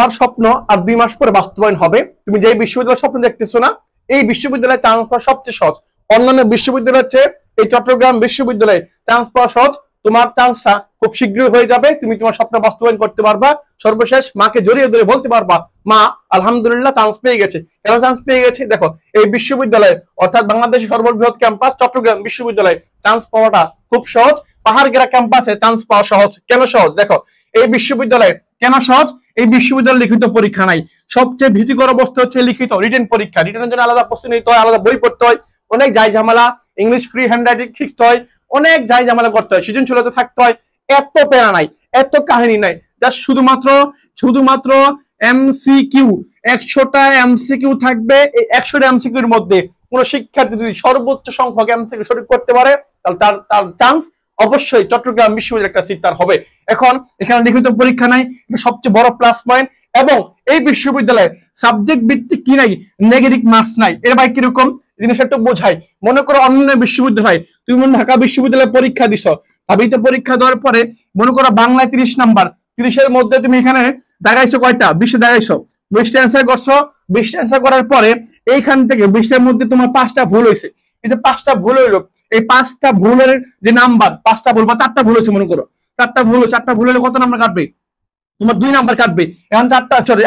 তার স্বপ্ন আর 2 মাস পরে বাস্তবায়ন হবে। তুমি যে বিশ্ববিদ্যালয়ের স্বপ্ন দেখতেছো না, এই বিশ্ববিদ্যালয়ে চান্স পাওয়া সবচেয়ে সহজ। অন্যান্য বিশ্ববিদ্যালয়ের চেয়ে এই চট্টগ্রাম বিশ্ববিদ্যালয়ে চান্স পাওয়া সহজ। তোমার চান্সটা খুব শীঘ্রই হয়ে যাবে, তুমি তোমার স্বপ্ন বাস্তবায়ন করতে পারবা। সর্বশেষ মাকে জড়িয়ে ধরে বলতে পারবা, মা আলহামদুলিল্লাহ চান্স পেয়ে গেছে। কেন চান্স পেয়ে গেছে? দেখো, এই বিশ্ববিদ্যালয়ে অর্থাৎ বাংলাদেশের সর্ববৃহৎ ক্যাম্পাস চট্টগ্রাম বিশ্ববিদ্যালয়ে চান্স পাওয়াটা খুব সহজ। পাহাড়গেরা ক্যাম্পাসে চান্স পাওয়া সহজ। কেন সহজ? দেখো, এই বিশ্ববিদ্যালয়ে কেন সহজ? এই বিশ্ববিদ্যালয়ে লিখিত পরীক্ষা নাই। সবচেয়ে ভীতিকর অবস্থা হচ্ছে লিখিত রিটেন পরীক্ষা। রিটেনের জন্য আলাদা প্রস্তুতি নিতে হয়, আলাদা বই পড়তে হয়, অনেক যাই ঝামেলা, ইংলিশ ফ্রি হ্যান্ড রাইটিং শিখতে হয়, অনেক যাই ঝামেলা করতে হয়, সৃজনশীলতা থাকতে হয়। এত প্যারা নাই, এত কাহিনী নাই, জাস্ট শুধুমাত্র এমসিকিউ। 100টা এমসিকিউ থাকবে। এই 100টা এমসিকিউর মধ্যে কোন শিক্ষার্থী যদি সর্বোচ্চ সংখ্যক এমসিকিউ সঠিক করতে পারে, তাহলে তার চান্স অবশ্যই চট্টগ্রাম বিশ্ববিদ্যালয়ের একটা সিট তার হবে। এখন এখানে লিখিত পরীক্ষা নাই, এটা সবচেয়ে বড় প্লাস পয়েন্ট। এবং এই বিশ্ববিদ্যালয়ে সাবজেক্ট ভিত্তিক কি নাই, নেগেটিভ মার্কস নাই। এর ভাই কিরকম জিনিসটা একটু বোঝাই। মনে করো অন্য বিশ্ববিদ্যালয়, তুমি ঢাকা বিশ্ববিদ্যালয়ে পরীক্ষা দিছো, ভাবিতে পরীক্ষা দেওয়ার পরে মনে করো বাংলায় 30 নাম্বার, 30-এর মধ্যে তুমি এখানে দাগাইছো কয়টা, 20 দাগাইছো, 20টা অ্যান্সার করছো। 20টা অ্যান্সার করার পরে এইখান থেকে 20টার মধ্যে তোমার 5টা ভুল হয়েছে। এই যে 5টা ভুল হইলো, এই 5টা ভুলের যে নাম্বার, 5টা ভুল বা 4টা ভুল হয়েছে মনে করো, 4টা ভুল হলে কত নাম্বার কাটবে? তোমার 2 নাম্বার কাটবে। এখন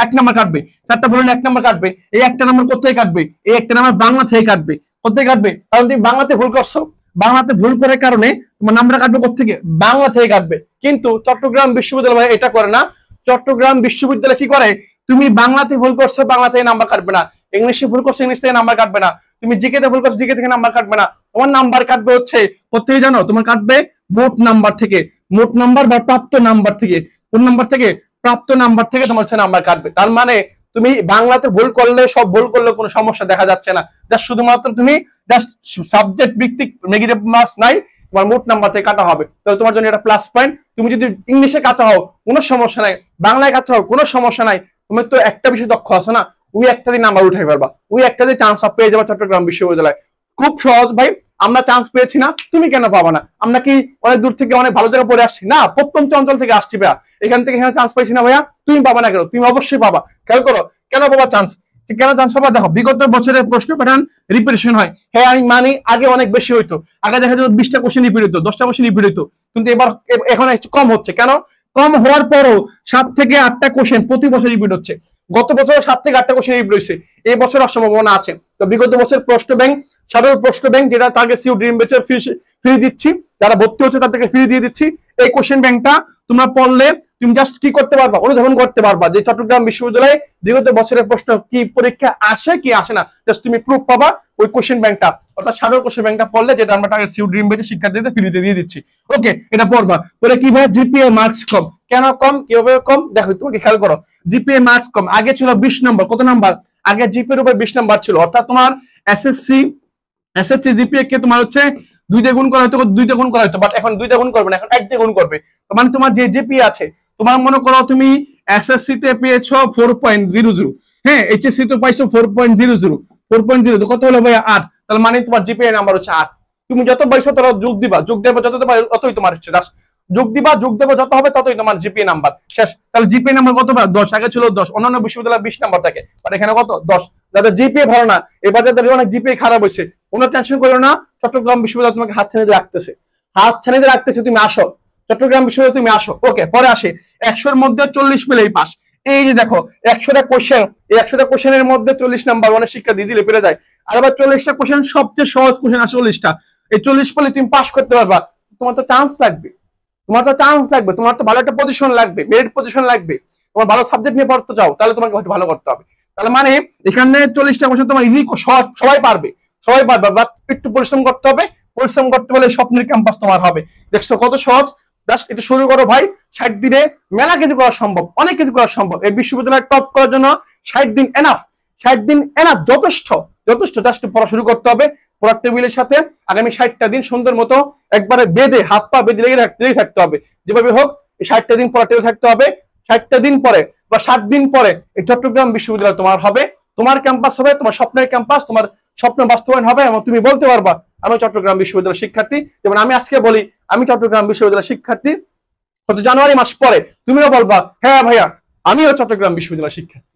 1 নাম্বার কাটবে। 4টা ভুল হলে 1 নাম্বার কাটবে। এই 1টা নাম্বার কোথায় কাটবে? এই 1টা নাম্বার বাংলা থেকে কাটবে। কোথায় কাটবে? কারণ তুমি বাংলাতে ভুল করছো। বাংলাতে ভুল করার কারণে তোমার নাম্বার কাটবে কোথেকে? বাংলা থেকে কাটবে। কিন্তু চট্টগ্রাম বিশ্ববিদ্যালয় এটা করে না। চট্টগ্রাম বিশ্ববিদ্যালয় কি করে? তুমি বাংলাতে ভুল করছো, বাংলা থেকে নাম্বার কাটবে না। ইংলিশে ভুল করছো, ইংলিশ থেকে নাম্বার কাটবে না। তুমি জিকে তে ভুল করছো, জিকে থেকে নাম্বার কাটবে না। তোমার নাম্বার কাটবে হচ্ছে কোথেকে জানো? তোমার কাটবে মোট নাম্বার থেকে। মোট নাম্বার বা প্রাপ্ত নাম্বার থেকে। কোন নাম্বার থেকে? প্রাপ্ত নাম্বার থেকে তোমার হচ্ছে নাম্বার কাটবে। তার মানে তুমি বাংলাতে ভুল করলে, সব ভুল করলে কোনো সমস্যা দেখা যাচ্ছে না। জাস্ট শুধুমাত্র তুমি জাস্ট সাবজেক্ট ভিত্তিক নেগেটিভ মার্কস নাই, তোমার মোট নাম্বার থেকে কাটা হবে। তাহলে তোমার জন্য এটা প্লাস পয়েন্ট। তুমি যদি ইংলিশে কাঁচা হও কোনো সমস্যা নাই, বাংলায় কাঁচা হও কোনো সমস্যা নাই। তুমি তো একটা বিষয় দক্ষ আছো না, ওই একটা দিয়ে নাম্বার উঠাই পারবা, ওই একটা দিয়ে চান্স পেয়ে যাবে চট্টগ্রাম বিশ্ববিদ্যালয়। খুব সহজ ভাই। আমরা চান্স পেয়েছি না, তুমি কেন পাবা না? আমরা কি অনেক দূর থেকে অনেক ভালো জায়গায় পড়ে আসছি না? প্রত্যন্ত অঞ্চল থেকে আসছি ভাইয়া, এখান থেকে এখানে চান্স পাইছি না ভাইয়া, তুমি পাবা না কেন? তুমি অবশ্যই পাবা। খেয়াল করো কেন পাবা চান্স। কেন চান্স পাবা? দেখো, বিগত বছরের প্রশ্ন প্যাটার্ন রিপিটেশন হয়। হ্যাঁ আমি মানি, আগে অনেক বেশি হইতো। আগে দেখা যেত 20টা কোশ্চেন রিপিট হইতো, 10টা কোশ্চেন রিপিট হইতো। কিন্তু এখন একটু কম হচ্ছে। কেন কম হওয়ার পরও 7 থেকে 8টা কোশ্চেন প্রতি বছর রিপিট হচ্ছে। গত বছর 7 থেকে 8টা কোশ্চেন রিপিট হয়েছে, এই বছর সম্ভাবনা আছে। তো বিগত বছর প্রশ্ন ব্যাংক, সাধারণ প্রশ্ন ব্যাংক যেটা টার্গেট সিউ ড্রিম ব্যাচের ফ্রি দিচ্ছি, যারা ভর্তি হচ্ছে তাদেরকে ফ্রি দিয়ে দিচ্ছি। এই কোশ্চেন ব্যাংকটা তোমরা পড়লে তুমি জাস্ট কি করতে পারবা? অনুধাবন করতে পারবা যে চট্টগ্রাম বিশ্ববিদ্যালয়ে বিগত বছরের প্রশ্ন কি পরীক্ষা আসে কি আসে না। জাস্ট তুমি প্রুফ পাবা ওই কোশ্চেন ব্যাংকটা, অর্থাৎ সাধারণ কোশ্চেন ব্যাংকটা পড়লে, যেটা আমরা টার্গেট সিউ ড্রিম ব্যাচের শিক্ষার্থীদের ফ্রিতে দিয়ে দিচ্ছি। ওকে, এটা পড়বা। পরে কি ভাই জিপিএ মার্কস কম। কেন কম, কিভাবে কম? দেখো, তোমাকে খেয়াল করো। জিপিএ মার্কস কম। আগে ছিল 20 নম্বর। কত নাম্বার? আগে জিপিএর উপর 20 নাম্বার ছিল। অর্থাৎ তোমার এসএসসি জিপিএ কে তোমার হচ্ছে 2 দিয়ে গুণ করা হতো, 2 দিয়ে গুণ করা হতো, বাট এখন 2 দিয়ে গুণ করবে না, এখন 1 দিয়ে গুণ করবে। মানে তোমার যে জিপিএ আছে, তোমার মনে করো তুমি এসএসসি তে পেয়েছো 4.00, হ্যাঁ এইচএসসি তে পাইছো 4.00, 4.0 তো কত হলো ভাই? 8। তাহলে মানে তোমার জিপিএ নাম্বার হচ্ছে 8। তুমি যত পাইছো তত যোগ দিবা, যোগ দেবা যত দেবা ততই তোমার হচ্ছে যোগ দিবা, যোগ দেবা যত হবে ততই তোমার জিপিএ নাম্বার শেষ। তাহলে জিপিএ নাম্বার কত? 10। আগে ছিল 10। অন্যান্য বিশ্ববিদ্যালয়ে 20 নাম্বার থাকে, বাট এখানে কত? 10। যাদের জিপিএ ভালো না, এবার যাদের অনেক জিপিএ খারাপ হয়েছে, কোনো টেনশন করো না। চট্টগ্রাম বিশ্ববিদ্যালয় তোমাকে হাত ছানিয়ে রাখতেছে। তুমি আসো চট্টগ্রাম বিশ্ববিদ্যালয়ে, তুমি আসো। ওকে, পরে আসে 100-এর মধ্যে 40 পেলেই পাস। এই যে দেখো 100টা কোশ্চেন, এই 100টা কোশ্চেনের মধ্যে 40 নাম্বার অনেক শিক্ষার্থী ইজিলি পেরে যায়। আর আবার 40টা কোশ্চেন সবচেয়ে সহজ কোশ্চেন আছে 40টা। এই 40 পেলে তুমি পাস করতে পারবা। তোমার তো চান্স লাগবে, তোমার তো ভালো একটা পজিশন লাগবে, মেরিট পজিশন লাগবে। তোমার ভালো সাবজেক্ট নিয়ে পড়তে চাও, তাহলে তোমাকে ভালো করতে হবে। তাহলে মানে এখানে 40টা কোশ্চেন তোমার ইজি, সবাই পারবে, বাট একটু পরিশ্রম করতে হবে। পরিশ্রম করতে পারলে স্বপ্নের ক্যাম্পাস তোমার হবে। দেখছো কত সহজ। জাস্ট এটা শুরু করো ভাই। 60 দিনে মেলা কিছু করা সম্ভব, অনেক কিছু করা সম্ভব। এই বিশ্ববিদ্যালয় টপ করার জন্য 60 দিন এনাফ, 60 দিন এনাফ, যথেষ্ট। জাস্ট পড়া শুরু করতে হবে পড়ার টেবিলের সাথে। আগামী 60টা দিন সুন্দর মতো একবারে বেঁধে, হাত পা বেঁধে লেগে থাকতে হবে। যেভাবে হোক এই 60টা দিন পড়া টেবিল থাকতে হবে। 60টা দিন পরে বা 7 দিন পরে এই চট্টগ্রাম বিশ্ববিদ্যালয় তোমার হবে, তোমার ক্যাম্পাস হবে, তোমার স্বপ্নের ক্যাম্পাস, তোমার স্বপ্ন বাস্তবায়ন হবে। এবং তুমি বলতে পারবা আমি চট্টগ্রাম বিশ্ববিদ্যালয়ের শিক্ষার্থী। যেমন আমি আজকে বলি আমি চট্টগ্রাম বিশ্ববিদ্যালয়ের শিক্ষার্থী, গত জানুয়ারি মাস পরে তুমিও বলবা হ্যাঁ ভাইয়া আমিও চট্টগ্রাম বিশ্ববিদ্যালয়ের শিক্ষার্থী।